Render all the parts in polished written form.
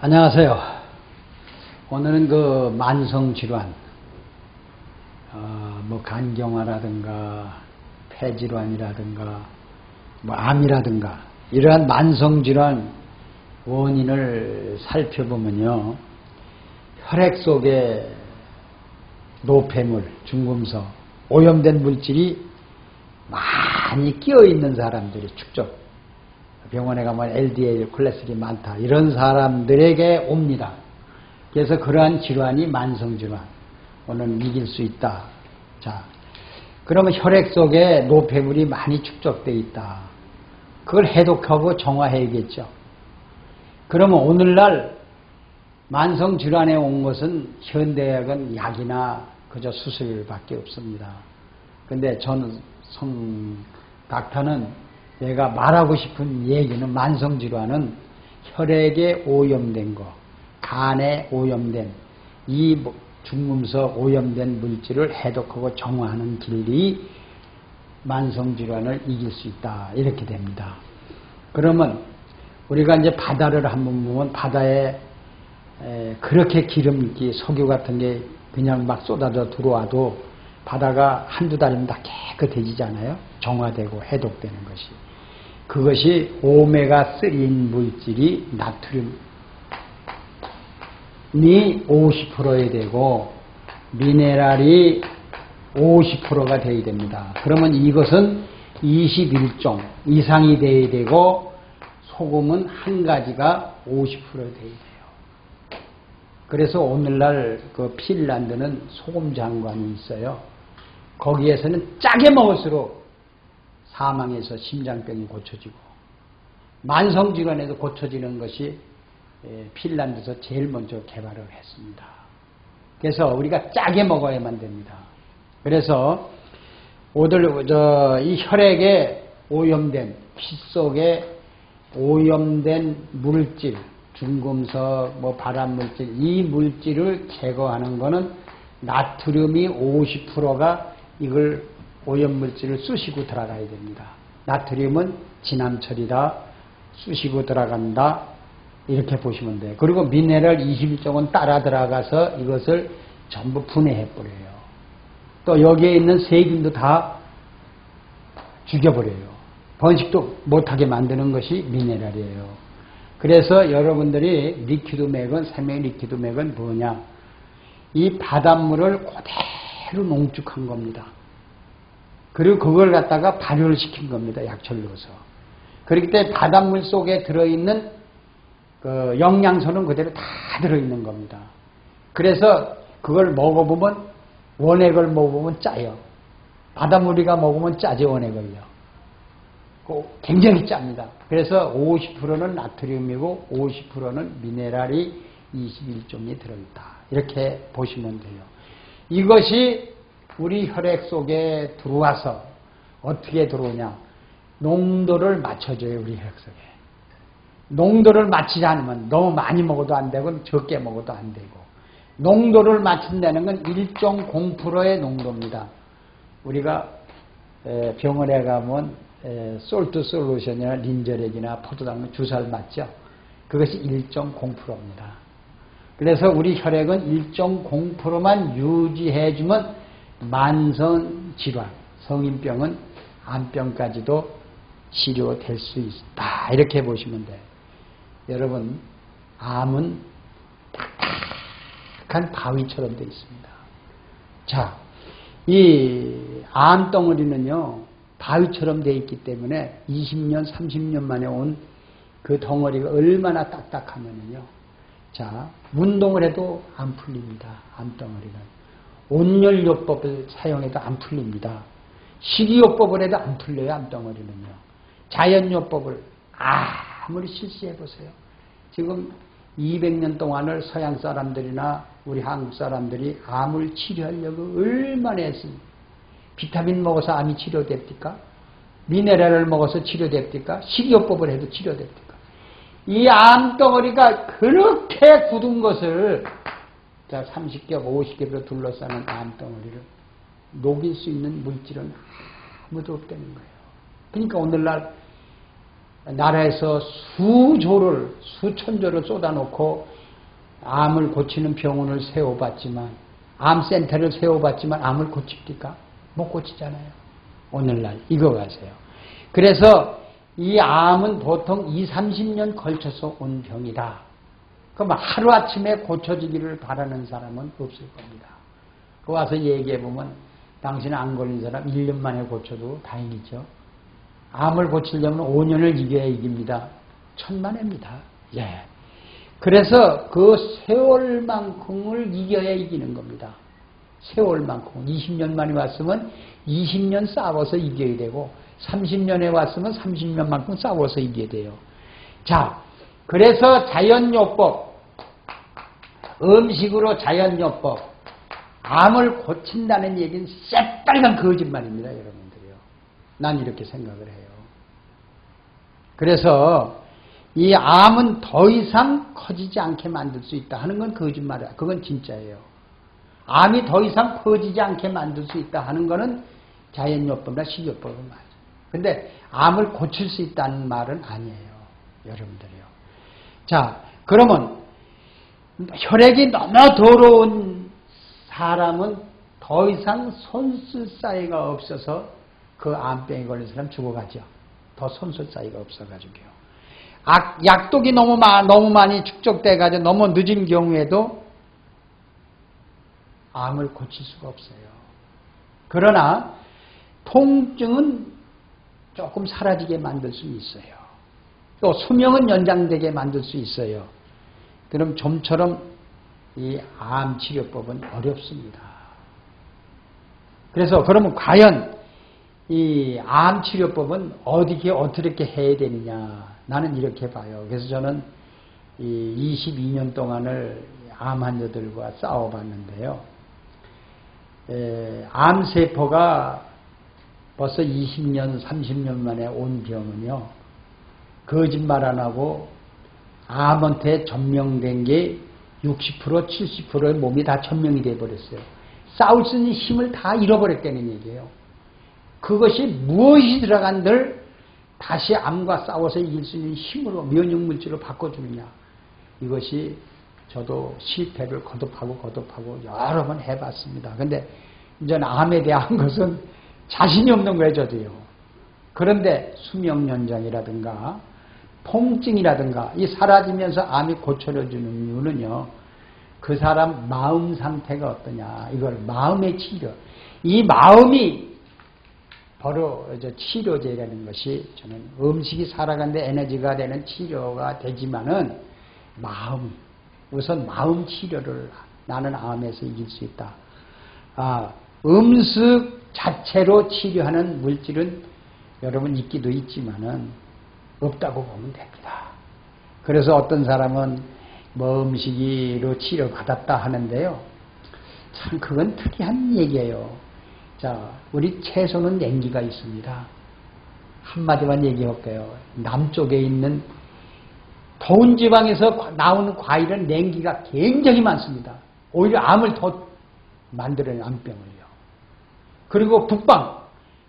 안녕하세요. 오늘은 그 만성질환, 뭐 간경화라든가 폐질환이라든가 뭐 암이라든가 이러한 만성질환 원인을 살펴보면요, 혈액 속에 노폐물, 중금속, 오염된 물질이 많이 끼어 있는 사람들이 축적, 병원에 가면 LDL 콜레스테롤이 많다, 이런 사람들에게 옵니다. 그래서 그러한 질환이 만성질환, 오늘 이길 수 있다. 자, 그러면 혈액 속에 노폐물이 많이 축적되어 있다. 그걸 해독하고 정화해야겠죠. 그러면 오늘날 만성질환에 온 것은 현대약은 약이나 그저 수술밖에 없습니다. 근데 저는 닥터는 내가 말하고 싶은 얘기는, 만성질환은 혈액에 오염된 거, 간에 오염된 이 중금속 오염된 물질을 해독하고 정화하는 길이 만성질환을 이길 수 있다, 이렇게 됩니다. 그러면 우리가 이제 바다를 한번 보면 바다에 그렇게 기름기, 석유 같은 게 그냥 막 쏟아져 들어와도 바다가 한두 달이면 다 깨끗해지잖아요. 정화되고 해독되는 것이. 그것이 오메가3인 물질이 나트륨이 50%에 되고 미네랄이 50%가 되어야 됩니다. 그러면 이것은 21종 이상이 되어야 되고 소금은 한 가지가 50% 되어야 돼요. 그래서 오늘날 그 핀란드는 소금 장관이 있어요. 거기에서는 짜게 먹을수록 사망해서 심장병이 고쳐지고 만성질환에도 고쳐지는 것이 핀란드에서 제일 먼저 개발을 했습니다. 그래서 우리가 짜게 먹어야만 됩니다. 그래서 이 혈액에 오염된, 피 속에 오염된 물질, 중금속, 뭐 발암물질, 이 물질을 제거하는 것은 나트륨이 50%가 이걸 오염물질을 쑤시고 들어가야 됩니다. 나트륨은 진함철이다, 쑤시고 들어간다, 이렇게 보시면 돼요. 그리고 미네랄 21종은 따라 들어가서 이것을 전부 분해해버려요. 또 여기에 있는 세균도 다 죽여버려요. 번식도 못하게 만드는 것이 미네랄이에요. 그래서 여러분들이 리퀴드맥은, 생명 리퀴드맥은 뭐냐? 이 바닷물을 그대로 농축한 겁니다. 그리고 그걸 갖다가 발효를 시킨 겁니다. 약초를 넣어서. 그렇기 때문에 바닷물 속에 들어있는 그 영양소는 그대로 다 들어있는 겁니다. 그래서 그걸 먹어보면, 원액을 먹어보면 짜요. 바닷물이가 먹으면 짜죠, 원액을요. 굉장히 짭니다. 그래서 50%는 나트륨이고 50%는 미네랄이 21종이 들어있다, 이렇게 보시면 돼요. 이것이 우리 혈액 속에 들어와서 어떻게 들어오냐? 농도를 맞춰줘요, 우리 혈액 속에. 농도를 맞추지 않으면 너무 많이 먹어도 안 되고 적게 먹어도 안 되고, 농도를 맞춘다는 건 1.0%의 농도입니다. 우리가 병원에 가면 솔트 솔루션이나 린저렉이나 포도당은 주사를 맞죠. 그것이 1.0%입니다. 그래서 우리 혈액은 1.0%만 유지해주면 만성질환, 성인병은 암병까지도 치료될 수 있다, 이렇게 보시면 돼요. 여러분, 암은 딱딱한 바위처럼 되어 있습니다. 자, 이 암덩어리는요, 바위처럼 되어 있기 때문에 20년, 30년 만에 온 그 덩어리가 얼마나 딱딱하면요, 자, 운동을 해도 안 풀립니다. 암덩어리는. 온열요법을 사용해도 안 풀립니다. 식이요법을 해도 안 풀려요, 암덩어리는요. 자연요법을 아무리 실시해보세요. 지금 200년 동안을 서양 사람들이나 우리 한국 사람들이 암을 치료하려고 얼마나 했습니까? 비타민 먹어서 암이 치료됩니까? 미네랄을 먹어서 치료됩니까? 식이요법을 해도 치료됩니까? 이 암덩어리가 그렇게 굳은 것을, 자, 30겹, 50겹으로 둘러싸는 암덩어리를 녹일 수 있는 물질은 아무도 없다는 거예요. 그러니까 오늘날 나라에서 수천조를 쏟아놓고 암을 고치는 병원을 세워봤지만, 암센터를 세워봤지만 암을 고칩니까? 못 고치잖아요. 오늘날 이거 가세요. 그래서 이 암은 보통 20, 30년 걸쳐서 온 병이다. 그럼 하루아침에 고쳐지기를 바라는 사람은 없을 겁니다. 그 와서 얘기해보면 당신 안 걸린 사람 1년 만에 고쳐도 다행이죠. 암을 고치려면 5년을 이겨야 이깁니다. 천만에입니다. 예. 그래서 그 세월만큼을 이겨야 이기는 겁니다. 세월만큼. 20년 만에 왔으면 20년 싸워서 이겨야 되고 30년에 왔으면 30년만큼 싸워서 이겨야 돼요. 자, 그래서 자연요법, 음식으로 자연요법, 암을 고친다는 얘기는 새빨간 거짓말입니다, 여러분들이요. 난 이렇게 생각을 해요. 그래서 이 암은 더 이상 커지지 않게 만들 수 있다 하는 건 거짓말이야. 그건 진짜예요. 암이 더 이상 퍼지지 않게 만들 수 있다 하는 거는 자연요법이나 식이요법은 맞아요. 근데 암을 고칠 수 있다는 말은 아니에요, 여러분들이요. 자, 그러면 혈액이 너무 더러운 사람은 더 이상 손 쓸 사이가 없어서 그 암병에 걸린 사람 죽어가죠. 더 손 쓸 사이가 없어가지고요. 약독이 너무 많이 축적돼가지고 너무 늦은 경우에도 암을 고칠 수가 없어요. 그러나 통증은 조금 사라지게 만들 수 있어요. 또 수명은 연장되게 만들 수 있어요. 그럼 좀처럼 이 암치료법은 어렵습니다. 그래서 그러면 과연 이 암치료법은 어떻게 해야 되느냐, 나는 이렇게 봐요. 그래서 저는 이 22년 동안을 암 환자들과 싸워봤는데요. 암세포가 벌써 20년, 30년 만에 온 병은요, 거짓말 안 하고 암한테 전명된 게 60%, 70%의 몸이 다 전명이 돼버렸어요. 싸울 수 있는 힘을 다 잃어버렸다는 얘기예요. 그것이 무엇이 들어간들 다시 암과 싸워서 이길 수 있는 힘으로, 면역물질로 바꿔주느냐. 이것이 저도 실패를 거듭하고 여러 번 해봤습니다. 근데 이제는 암에 대한 것은 자신이 없는 거예요, 저도요. 그런데 수명 연장이라든가 통증이라든가 이 사라지면서 암이 고쳐져주는 이유는요, 그 사람 마음 상태가 어떠냐, 이걸 마음의 치료, 이 마음이 바로 치료제라는 것이, 저는 음식이 살아가는데 에너지가 되는 치료가 되지만은 우선 마음 치료를, 나는 암에서 이길 수 있다. 음식 자체로 치료하는 물질은 여러분 있기도 있지만은 없다고 보면 됩니다. 그래서 어떤 사람은 뭐 음식으로 치료받았다 하는데요. 참 그건 특이한 얘기예요. 자, 우리 채소는 냉기가 있습니다. 한마디만 얘기할게요. 남쪽에 있는 더운 지방에서 나오는 과일은 냉기가 굉장히 많습니다. 오히려 암을 더 만들어내는 암병을요. 그리고 북방,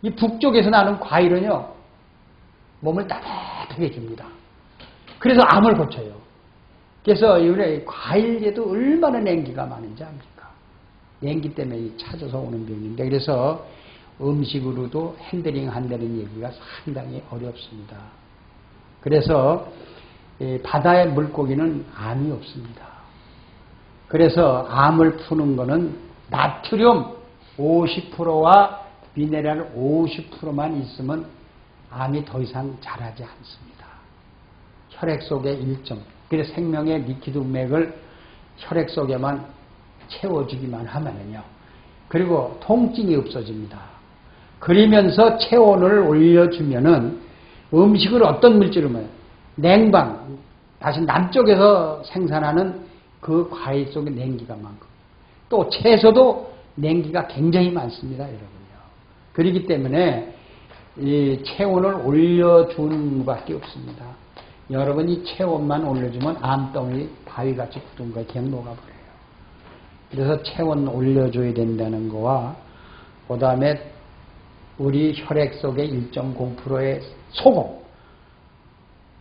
이 북쪽에서 나는 과일은요, 몸을 따뜻하게 해줍니다. 그래서 암을 고쳐요. 그래서 이번에 과일에도 얼마나 냉기가 많은지 압니까? 냉기 때문에 찾아서 오는 병인데, 그래서 음식으로도 핸들링 한다는 얘기가 상당히 어렵습니다. 그래서 바다의 물고기는 암이 없습니다. 그래서 암을 푸는 거는 나트륨 50%와 미네랄 50%만 있으면 암이 더 이상 자라지 않습니다. 혈액 속에 일정, 그래서 생명의 리퀴드 맥을 혈액 속에만 채워주기만 하면은요. 그리고 통증이 없어집니다. 그러면서 체온을 올려주면은 음식을 어떤 물질로 냉방, 다시 남쪽에서 생산하는 그 과일 속에 냉기가 많고, 또 채소도 냉기가 굉장히 많습니다, 여러분요. 그렇기 때문에 이 체온을 올려주는 것밖에 없습니다. 여러분 이 체온만 올려주면 암덩이 바위같이 굳은 거에 그냥 녹아버려요. 그래서 체온 올려줘야 된다는 거와, 그 다음에 우리 혈액 속에 1.0%의 소금,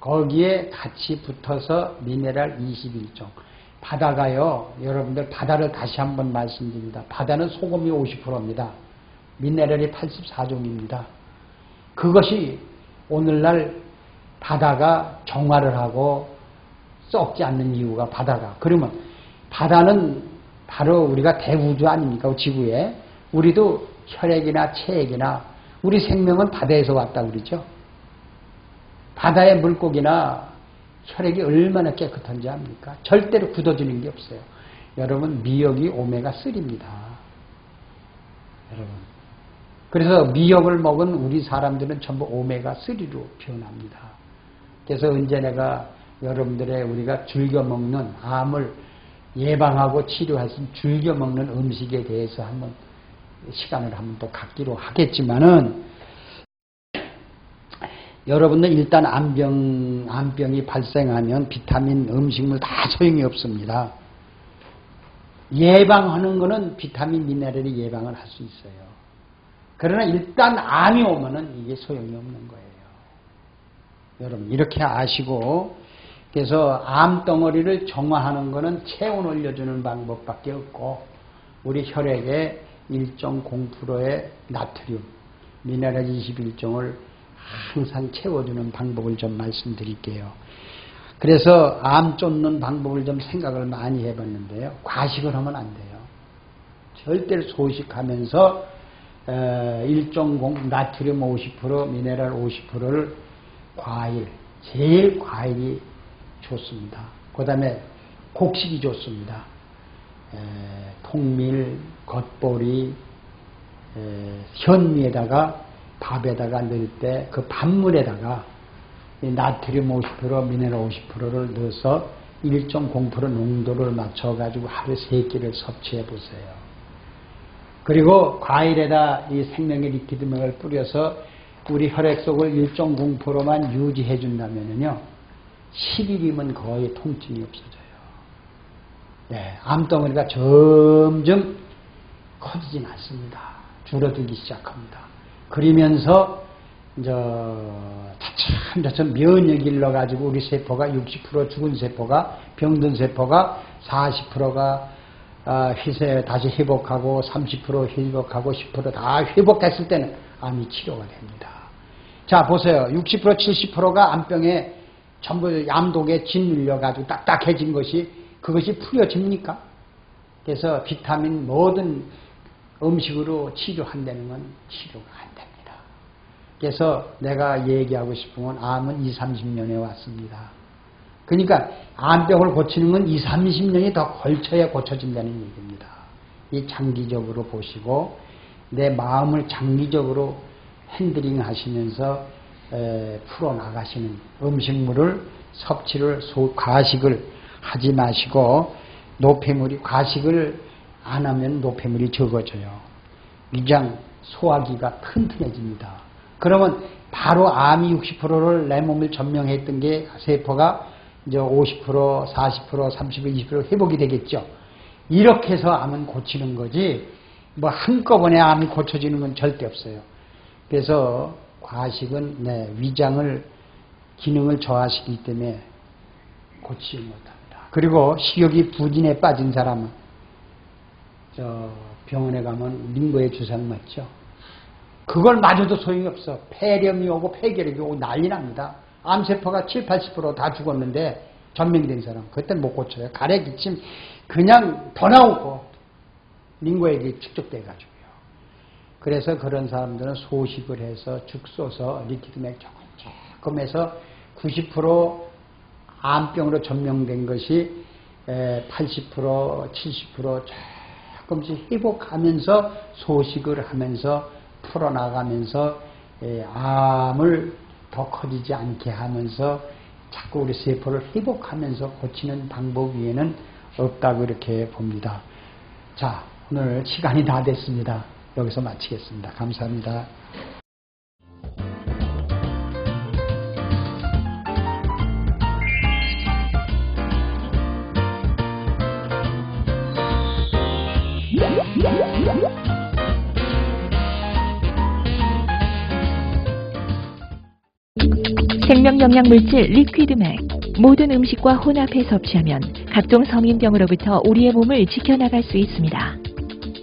거기에 같이 붙어서 미네랄 21종. 바다가요, 여러분들 바다를 다시 한번 말씀드립니다. 바다는 소금이 50%입니다. 미네랄이 84종입니다. 그것이 오늘날 바다가 정화를 하고 썩지 않는 이유가 바다가. 그러면 바다는 바로 우리가 대우주 아닙니까? 지구에. 우리도 혈액이나 체액이나 우리 생명은 바다에서 왔다 그러죠. 바다의 물고기나 혈액이 얼마나 깨끗한지 압니까? 절대로 굳어지는 게 없어요. 여러분, 미역이 오메가3입니다. 여러분. 그래서 미역을 먹은 우리 사람들은 전부 오메가3로 표현합니다. 그래서 언제 내가 여러분들의 우리가 즐겨 먹는 암을 예방하고 치료할 수 있는 즐겨 먹는 음식에 대해서 한번 시간을 한번 또 갖기로 하겠지만은, 여러분들 일단 암병이 발생하면 비타민, 음식물 다 소용이 없습니다. 예방하는 거는 비타민, 미네랄이 예방을 할 수 있어요. 그러나 일단 암이 오면은 이게 소용이 없는 거예요. 여러분, 이렇게 아시고, 그래서 암덩어리를 정화하는 거는 체온 올려주는 방법밖에 없고, 우리 혈액에 1.0%의 나트륨, 미네랄 21종을 항상 채워주는 방법을 좀 말씀드릴게요. 그래서 암 쫓는 방법을 좀 생각을 많이 해봤는데요. 과식을 하면 안 돼요. 절대로 소식하면서 1.0 나트륨 50%, 미네랄 50%를 과일, 제일 과일이 좋습니다. 그 다음에 곡식이 좋습니다. 통밀, 겉보리, 현미에다가 밥에다가 넣을 때 그 밥물에다가 나트륨 50%, 미네랄 50%를 넣어서 1.0% 농도를 맞춰가지고 하루 3끼를 섭취해 보세요. 그리고 과일에다 이 생명의 리퀴드맥을 뿌려서 우리 혈액 속을 1.0%만 유지해 준다면요, 10일이면 거의 통증이 없어져요. 네, 암덩어리가 점점 커지진 않습니다. 줄어들기 시작합니다. 그러면서 차츰 면역이 일러가지고 우리 세포가 60% 죽은 세포가, 병든 세포가 40%가 다시 회복하고 30% 회복하고 10% 다 회복했을 때는 암이 치료가 됩니다. 자, 보세요. 60% 70%가 암병에 전부 암독에 짓눌려가지고 딱딱해진 것이, 그것이 풀어집니까? 그래서 비타민 모든 음식으로 치료한다는 건 치료가 안 됩니다. 그래서 내가 얘기하고 싶은 건 암은 20, 30년에 왔습니다. 그러니까 암병을 고치는 건 20, 30년이 더 걸쳐야 고쳐진다는 얘기입니다. 이 장기적으로 보시고 내 마음을 장기적으로 핸들링 하시면서 풀어나가시는 음식물을 섭취를, 과식을 하지 마시고, 과식을 안 하면 노폐물이 적어져요. 위장, 소화기가 튼튼해집니다. 그러면 바로 암이 60%를 내 몸을 점령했던 게 세포가 이제 50%, 40%, 30%, 20% 회복이 되겠죠. 이렇게 해서 암은 고치는 거지, 뭐 한꺼번에 암이 고쳐지는 건 절대 없어요. 그래서 과식은 위장을, 기능을 저하시키기 때문에 고치지 못합니다. 그리고 식욕이 부진에 빠진 사람은 병원에 가면 링거의 주사를 맞죠. 그걸 맞아도 소용이 없어. 폐렴이 오고 폐결핵이 오고 난리 납니다. 암세포가 7, 80% 다 죽었는데 전명된 사람, 그때는 못 고쳐요. 가래 기침 그냥 더 나오고 링거액이 축적돼가지고요. 그래서 그런 사람들은 소식을 해서 죽 쏘서 리퀴드맥 조금 해서 90% 암병으로 전명된 것이 80%, 70% 조금씩 회복하면서 소식을 하면서 풀어나가면서 암을 더 커지지 않게 하면서 자꾸 우리 세포를 회복하면서 고치는 방법 외에는 없다고 이렇게 봅니다. 자, 오늘 시간이 다 됐습니다. 여기서 마치겠습니다. 감사합니다. 생명영양물질 리퀴드맥. 모든 음식과 혼합해 섭취하면 각종 성인병으로부터 우리의 몸을 지켜나갈 수 있습니다.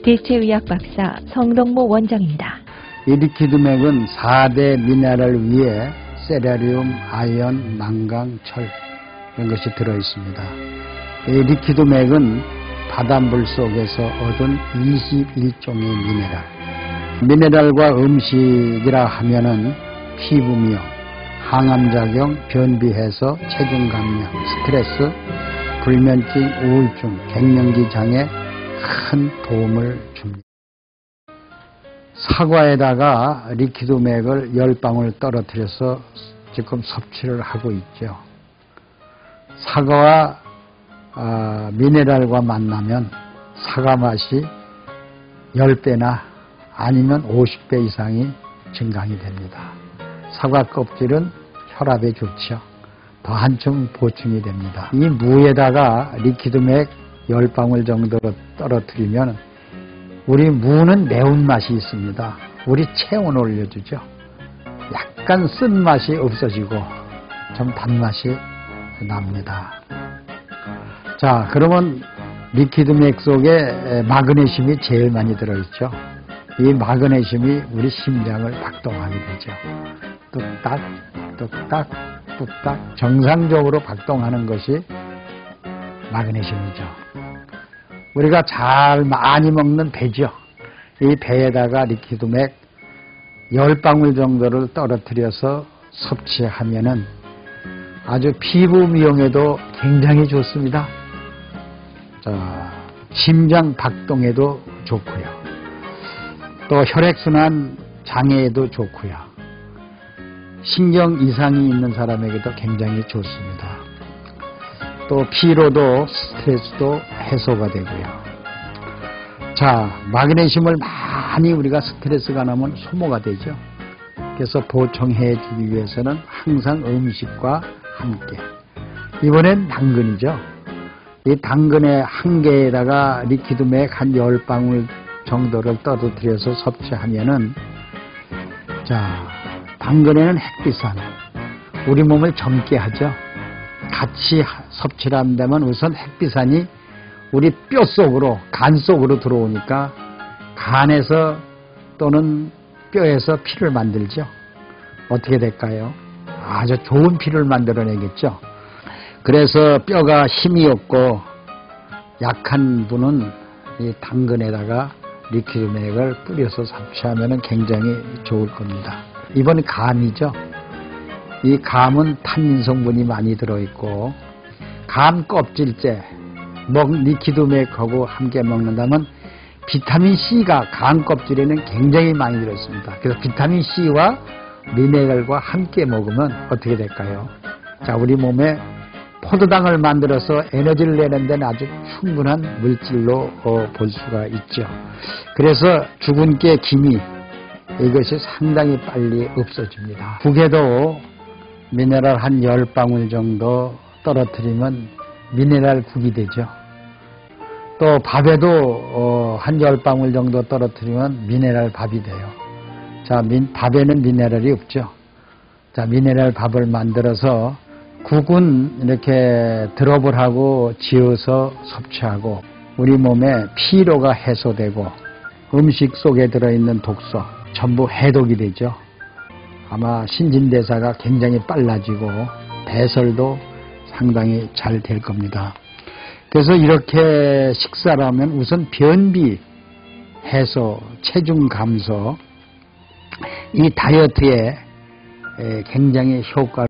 대체의학 박사 성동모 원장입니다. 이 리퀴드맥은 4대 미네랄을 위해 세라리움, 아연, 망강, 철 이런 것이 들어있습니다. 이 리퀴드맥은 바닷물 속에서 얻은 21종의 미네랄. 미네랄과 음식이라 하면은 피부미용, 항암작용, 변비해소, 체중 감량, 스트레스, 불면증, 우울증, 갱년기 장애 큰 도움을 줍니다. 사과에다가 리퀴드맥을 10방울 떨어뜨려서 지금 섭취를 하고 있죠. 사과와 미네랄과 만나면 사과 맛이 10배나 아니면 50배 이상이 증강이 됩니다. 사과 껍질은 혈압에 좋죠. 더 한층 보충이 됩니다. 이 무에다가 리퀴드맥 10방울 정도로 떨어뜨리면 우리 무는 매운맛이 있습니다. 우리 체온을 올려주죠. 약간 쓴맛이 없어지고 좀 단맛이 납니다. 자, 그러면 리퀴드맥 속에 마그네슘이 제일 많이 들어있죠. 이 마그네슘이 우리 심장을 박동하게 되죠. 뚝딱, 뚝딱, 뚝딱 정상적으로 박동하는 것이 마그네슘이죠. 우리가 잘 많이 먹는 배죠. 이 배에다가 리퀴드맥 10방울 정도를 떨어뜨려서 섭취하면은 아주 피부 미용에도 굉장히 좋습니다. 자, 심장 박동에도 좋고요. 또 혈액순환 장애에도 좋고요. 신경 이상이 있는 사람에게도 굉장히 좋습니다. 또 피로도 스트레스도 해소가 되고요. 자, 마그네슘을 많이 우리가 스트레스가 나면 소모가 되죠. 그래서 보충해 주기 위해서는 항상 음식과 함께. 이번엔 당근이죠. 이 당근의 한 개에다가 리퀴드맥 한 10방울 정도를 떨어뜨려서 섭취하면은, 자, 당근에는 햇빛산, 우리 몸을 젊게 하죠. 같이 섭취를 한다면 우선 햇빛산이 우리 뼈 속으로, 간 속으로 들어오니까 간에서 또는 뼈에서 피를 만들죠. 어떻게 될까요? 아주 좋은 피를 만들어내겠죠. 그래서 뼈가 힘이 없고 약한 분은 이 당근에다가 리퀴드맥을 뿌려서 섭취하면 굉장히 좋을 겁니다. 이번 감이죠. 이 감은 탄닌 성분이 많이 들어있고, 감 껍질째 리퀴드맥하고 함께 먹는다면 비타민C가 감 껍질에는 굉장히 많이 들어있습니다. 그래서 비타민C와 미네랄과 함께 먹으면 어떻게 될까요? 자, 우리 몸에 포도당을 만들어서 에너지를 내는 데는 아주 충분한 물질로 볼 수가 있죠. 그래서 죽은 깨 기미, 이것이 상당히 빨리 없어집니다. 국에도 미네랄 한 10방울 정도 떨어뜨리면 미네랄 국이 되죠. 또 밥에도 한 10방울 정도 떨어뜨리면 미네랄 밥이 돼요. 자, 밥에는 미네랄이 없죠. 자, 미네랄 밥을 만들어서 국은 이렇게 드롭을 하고 지어서 섭취하고 우리 몸에 피로가 해소되고 음식 속에 들어있는 독소 전부 해독이 되죠. 아마 신진대사가 굉장히 빨라지고 배설도 상당히 잘 될 겁니다. 그래서 이렇게 식사를 하면 우선 변비 해소, 체중 감소, 이 다이어트에 굉장히 효과를